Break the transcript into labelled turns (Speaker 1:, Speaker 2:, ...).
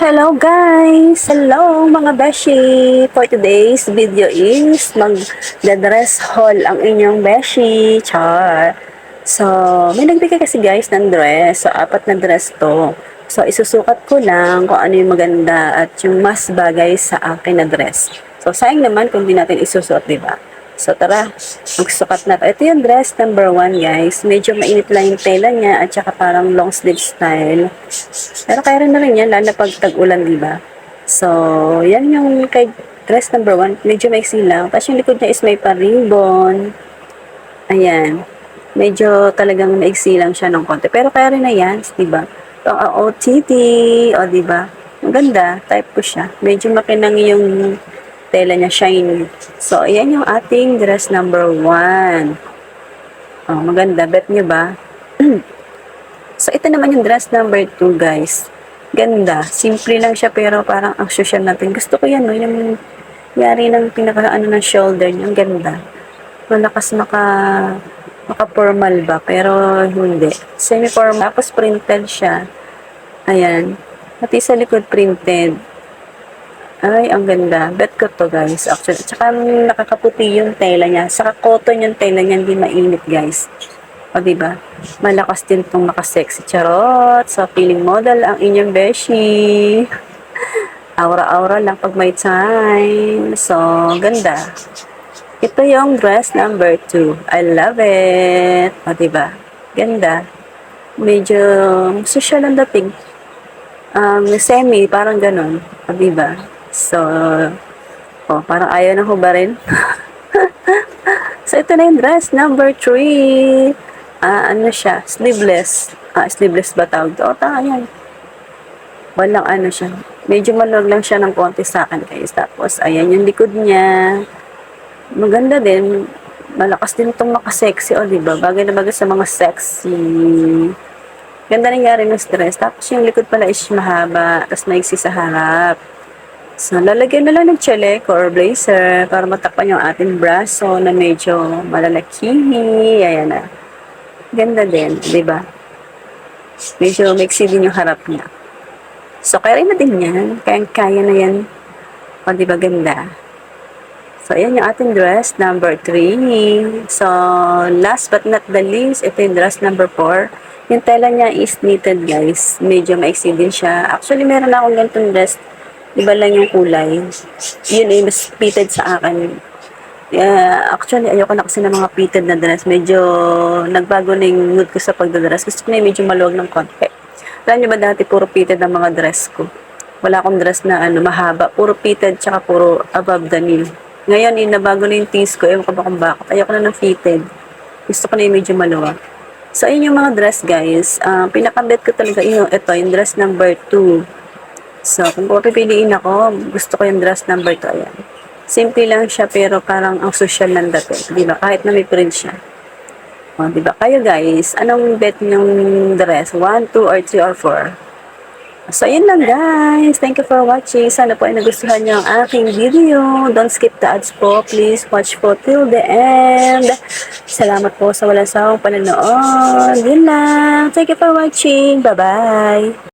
Speaker 1: Hello guys! Hello mga beshi! For today's video is mag-dress haul ang inyong beshi. Char! So, may nagbigay kasi guys ng dress. So, 4 na dress to. So, isusukat ko lang kung ano yung maganda at yung mas bagay sa akin na dress. So, sayang naman kung di natin isusuot, diba? So, tara, magsukat na. Ito yung dress number 1, guys. Medyo mainit lang yung tela niya at saka parang long sleeve style. Pero kaya rin na rin yan, lalo na pag tag-ulan, diba? So, yan yung kay dress number 1. Medyo maiksi lang. Tapos yung likod niya is may pa-ribbon. Ayan. Medyo talagang maiksi lang siya ng konti. Pero kaya rin na yan, diba? So, OTT, o diba? Maganda, type ko siya. Medyo makinang yung tela niya, shiny. So, ayan yung ating dress number 1. Oh, maganda. Bet nyo ba? So, ito naman yung dress number 2, guys. Ganda. Simple lang siya, pero parang ang social natin. Gusto ko yan, no? Yung yari ng pinaka-ano ng shoulder niya. Ang ganda. Malakas maka-formal ba? Pero hindi. Semi-formal. Tapos printed siya. Ayan. Pati sa likod printed. Ay, ang ganda. Bet ko to, guys. Actually, tsaka nakakaputi yung tela niya. Saka cotton yung tela niya, hindi mainit, guys. O, diba? Malakas din itong makasexy. Charot! So, feeling model ang inyong beshi. Aura-aura lang pag may time. So, ganda. Ito yung dress number 2. I love it. O, diba? Ganda. Medyo social ang dating. Semi, parang ganun. O, diba? So, parang ayaw na hubarin. So, ito na yung dress number 3. Ano siya? Sleeveless. Sleeveless ba tawag? Yan. Walang ano siya. Medyo maluwag lang siya ng konti sa akin, guys. Tapos, ayan yung likod niya. Maganda din. Malakas din itong makasexy, diba? Bagay na bagay sa mga sexy. Ganda nangyari ng dress. Tapos, yung likod pala is mahaba. Tapos, maiksi sa harap. So, lalagyan na lang ng chaleco or blazer para matakpan yung ating braso na medyo malalaki. Ayan na. Ganda din, di ba? Medyo mixy din yung harap niya. So, kaya rin na din yan. Kaya na yan. O, di ba ganda? So, ayan yung ating dress number 3. So, last but not the least, ito yung dress number 4. Yung tela niya is knitted, guys. Medyo maiksi din siya. Actually, meron akong ganitong dress. Iba lang yung kulay. Yun ay mas fitted sa akin. Actually, ayoko na kasi ng mga fitted na dress. Medyo nagbago na yung mood ko sa pagdadress. Gusto ko na yung medyo maluwag ng konti. Alam niyo ba dati puro fitted ang mga dress ko? Wala akong dress na mahaba. Puro fitted tsaka puro above the knee. Ngayon, nabago na yung tees ko. Ewan ko ba kung bakit. Ayoko na ng fitted. Gusto ko na yung medyo maluwag. So, ayun yung mga dress, guys. Pinakabet ko talaga yung dress number 2. So, kung pipiliin ako, gusto ko yung dress number 2. Ayan. Simple lang siya, pero parang ang social ng dating. Diba? Kahit na may print siya. O, diba? Kayo guys, anong bet yung dress? 1, 2, or 3, or 4? So, yun lang guys. Thank you for watching. Sana po ay nagustuhan niyo ang aking video. Don't skip the ads po. Please watch po till the end. Salamat po sa walang sawang panonood. Yun lang. Thank you for watching. Bye-bye.